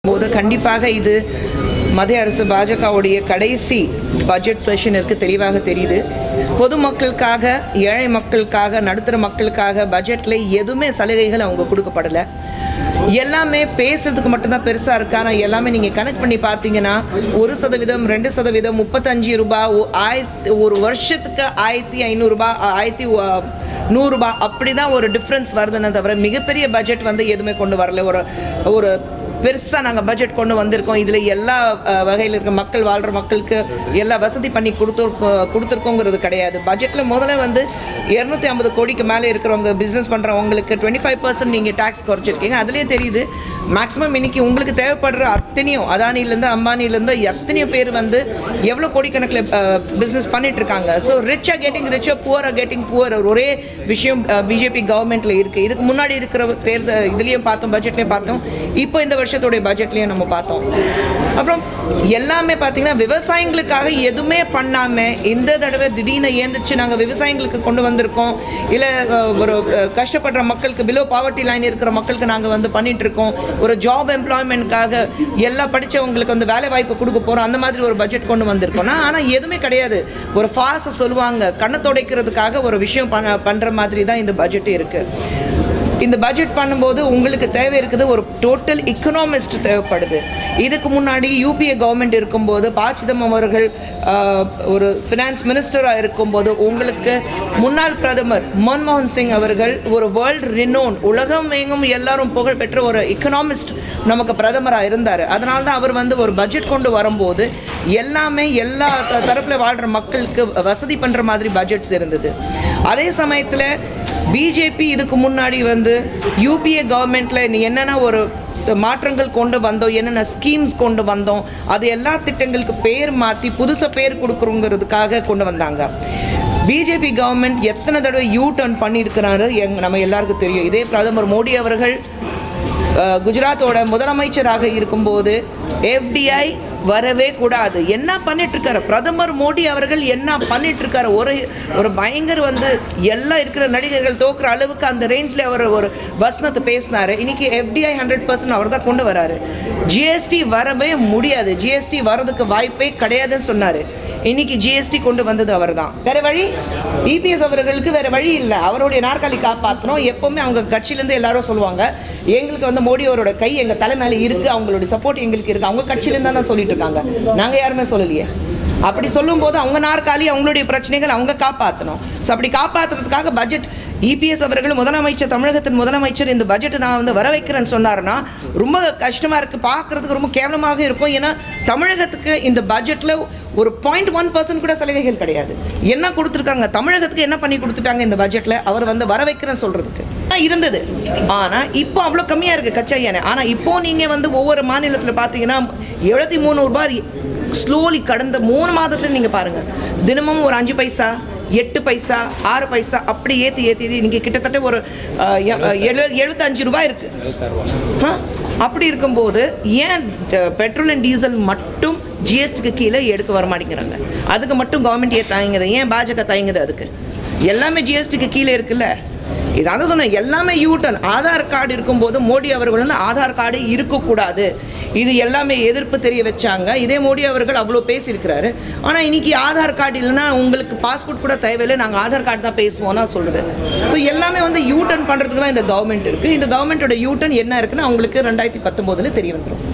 போது கண்டிப்பாக இது மத்திய அரசு பாஜகவுடைய கடைசி பட்ஜெட் செஷன் இருக்கு தெளிவாக தெரியுது. பொதுமக்களுக்காக, ஏழை மக்களுக்காக, நடுத்தர மக்களுக்காக பட்ஜெட்ல எதுவுமே சலுகைகள் அவங்க கொடுக்கப்படலை. எல்லாமே பேசுறதுக்கு மட்டும்தான் பெருசா இருக்கு. ஆனால் எல்லாமே நீங்க கனெக்ட் பண்ணி பார்த்தீங்கன்னா 1%, 2%, 35 ரூபாய், ஒரு வருஷத்துக்கு 1500 ரூபாய், 1100 ரூபாய் அப்படிதான் ஒரு டிஃப்ரென்ஸ் வருதுன்னு தவிர மிகப்பெரிய பட்ஜெட் வந்து எதுவுமே கொண்டு வரல. ஒரு பெருசாக நாங்கள் பட்ஜெட் கொண்டு வந்திருக்கோம், இதில் எல்லா வகையில் இருக்க மக்கள் வாழ்கிற மக்களுக்கு எல்லா வசதி பண்ணி கொடுத்துருக்கோங்கிறது கிடையாது. பட்ஜெட்டில் முதல்ல வந்து 250 கோடிக்கு மேலே இருக்கிறவங்க பிஸ்னஸ் பண்ணுறவங்களுக்கு 25% நீங்கள் டேக்ஸ் குறைச்சிருக்கீங்க. அதுலேயே தெரியுது மேக்ஸிமம் இன்னைக்கு உங்களுக்கு தேவைப்படுற அத்தனையும் அதானிலேருந்து அம்பானிலேருந்து எத்தனையோ பேர் வந்து எவ்வளோ கோடிக்கணக்கில் பிஸ்னஸ் பண்ணிட்டு இருக்காங்க. So rich are getting rich, poor are getting poor, ஒரே விஷயம் பிஜேபி கவர்மெண்ட்டில் இருக்குது. இதுக்கு முன்னாடி இருக்கிற தேர்தல் இதுலேயும் பார்த்தோம், பட்ஜெட்லேயும் பார்த்தோம், இப்போ இந்த வருஷத்துடைய பட்ஜெட்லேயும் நம்ம பார்த்தோம். அப்புறம் எல்லாமே பார்த்தீங்கன்னா விவசாயிகளுக்காக எதுவுமே பண்ணாமல் இந்த தடவை திடீர்னு ஏந்திரிச்சு நாங்கள் விவசாயிகளுக்கு கொண்டு வந்திருக்கோம், இல்லை ஒரு கஷ்டப்படுற மக்களுக்கு பிலோ பாவர்ட்டி லைன் இருக்கிற மக்களுக்கு நாங்கள் வந்து பண்ணிட்டு இருக்கோம், ஒரு ஜாப் எம்ப்ளாய்மெண்ட்காக எல்லாம் படித்தவங்களுக்கு வந்து வேலை வாய்ப்பு கொடுக்க போகிறோம், அந்த மாதிரி ஒரு பட்ஜெட் கொண்டு வந்திருக்கோம்னா. ஆனால் எதுவுமே கிடையாது. ஒரு ஃபாஸ்ட் சொல்லுவாங்க, கண்ணை துடைக்கிறதுக்காக ஒரு விஷயம் பண்ணுற மாதிரி தான் இந்த பட்ஜெட் இருக்குது. இந்த பட்ஜெட் பண்ணும்போது உங்களுக்கு தேவை இருக்குது, ஒரு டோட்டல் எக்கனாமிஸ்ட் தேவைப்படுது. இதுக்கு முன்னாடி யூபிஏ கவர்மெண்ட் இருக்கும்போது சிதம்பரம் அவர்கள் ஒரு ஃபினான்ஸ் மினிஸ்டராக இருக்கும்போது உங்களுக்கு முன்னாள் பிரதமர் மன்மோகன் சிங் அவர்கள் ஒரு வேர்ல்டு ரினோன், உலகம் எங்கும் எல்லாரும் புகழ் பெற்ற ஒரு எக்கனாமிஸ்ட் நமக்கு பிரதமராக இருந்தார். அதனால தான் அவர் வந்து ஒரு பட்ஜெட் கொண்டு வரும்போது எல்லாமே எல்லா தரப்பில் வாழ்கிற மக்களுக்கு வசதி பண்ணுற மாதிரி பட்ஜெட்ஸ் இருந்தது. அதே சமயத்தில் பிஜேபி இதுக்கு முன்னாடி வந்து யூபிஏ கவர்மெண்ட்டில் என்னென்ன ஒரு மாற்றங்கள் கொண்டு வந்தோம், என்னென்ன ஸ்கீம்ஸ் கொண்டு வந்தோம், அது எல்லா திட்டங்களுக்கு பேர் மாற்றி புதுசாக பேர் கொடுக்குறோங்கிறதுக்காக கொண்டு வந்தாங்க. பிஜேபி கவர்மெண்ட் எத்தனை தடவை யூ டர்ன் பண்ணியிருக்கிறாரு நம்ம எல்லாருக்கும் தெரியும். இதே பிரதமர் மோடி அவர்கள் குஜராத்தோட முதலமைச்சராக இருக்கும்போது எஃப்டிஐ வரவே கூடாது என்ன பண்ணிட்டு இருக்காரு பிரதமர் மோடி அவர்கள், என்ன பண்ணிட்டு இருக்காரு, ஒரு பயங்கர வந்து எல்லாம் இருக்கிற நடிகர்கள் தோக்குற அளவுக்கு அந்த ரேஞ்சில் அவர் ஒரு வசனத்தை பேசினாரு. இன்னைக்கு எஃப்டிஐ 100% அவர் தான் கொண்டு வராரு. ஜிஎஸ்டி வரவே முடியாது, ஜிஎஸ்டி வரதுக்கு வாய்ப்பே கிடையாதுன்னு சொன்னாரு. இன்னைக்கு ஜிஎஸ்டி கொண்டு வந்தது அவர் தான். வேற வழி இபிஎஸ் அவர்களுக்கு வேற வழி இல்லை, அவருடைய நாற்காலி காப்பாற்றணும். எப்பவுமே அவங்க கட்சியிலேருந்து எல்லாரும் சொல்லுவாங்க, எங்களுக்கு வந்து மோடி அவரோட கை எங்கள் தலை மேலே இருக்குது, அவங்களுடைய சப்போர்ட் எங்களுக்கு இருக்குது, அவங்க கட்சியிலேருந்து தான் சொல்லிட்டு இருக்காங்க, நாங்கள் யாருமே சொல்லலையே. அப்படி சொல்லும்போது அவங்க நாற்காலி, அவங்களுடைய பிரச்சனைகள் அவங்க காப்பாற்றணும். ஸோ அப்படி காப்பாற்றுறதுக்காக பட்ஜெட் இபிஎஸ் அவர்கள் முதலமைச்சர், தமிழகத்தின் முதலமைச்சர் இந்த பட்ஜெட்டை நான் வந்து வர வைக்கிறேன்னு சொன்னார்னா ரொம்ப கஷ்டமாக இருக்குது, பார்க்குறதுக்கு ரொம்ப கேவலமாக இருக்கும். ஏன்னா தமிழகத்துக்கு இந்த பட்ஜெட்டில் ஒரு 0.1% கூட சலுகைகள் கிடையாது. என்ன கொடுத்துருக்காங்க தமிழகத்துக்கு, என்ன பண்ணி கொடுத்துட்டாங்க இந்த பட்ஜெட்டில் அவர் வந்து வர வைக்கிறேன்னு சொல்கிறதுக்கு இருந்தது. ஆனால் இப்போ அவ்வளோ கம்மியாக இருக்குது கச்சா எண்ணெய். ஆனால் இப்போது நீங்கள் வந்து ஒவ்வொரு மாநிலத்தில் பார்த்தீங்கன்னா 73 ரூபாய் ஸ்லோலி கடந்த 3 மாதத்தில் நீங்கள் பாருங்கள், தினமும் ஒரு 5 பைசா, 8 பைசா, 6 பைசா அப்படி ஏற்றி நீங்கள் கிட்டத்தட்ட ஒரு 75 ரூபாய் இருக்குது. அப்படி இருக்கும்போது ஏன் பெட்ரோல் அண்ட் டீசல் மட்டும் ஜிஎஸ்டிக்கு கீழே எடுக்க வர மாட்டேங்கிறாங்க? அதுக்கு மட்டும் கவர்மெண்ட் ஏன் தயங்குது, ஏன் பாஜக தயங்குது? அதுக்கு எல்லாமே ஜிஎஸ்டிக்கு கீழே இருக்குல்ல. இதான் சொன்னேன், எல்லாமே யூட்டன். ஆதார் கார்டு இருக்கும்போது மோடி அவர்கள் வந்து ஆதார் கார்டு இருக்கக்கூடாது, இது எல்லாமே எதிர்ப்பு தெரிய வச்சாங்க. இதே மோடி அவர்கள் அவ்வளோ பேசியிருக்கிறாரு. ஆனால் இன்னைக்கு ஆதார் கார்டு இல்லைன்னா உங்களுக்கு பாஸ்போர்ட் கூட தேவையில்லை, நாங்கள் ஆதார் கார்டு தான் பேசுவோம்னா சொல்லுது. ஸோ எல்லாமே வந்து யூட்டன் பண்ணுறதுக்கு தான் இந்த கவர்மெண்ட் இருக்குது. இந்த கவர்மெண்ட்டோட யூட்டன் என்ன இருக்குன்னு அவங்களுக்கு 2019 தெரிய வந்துடும்.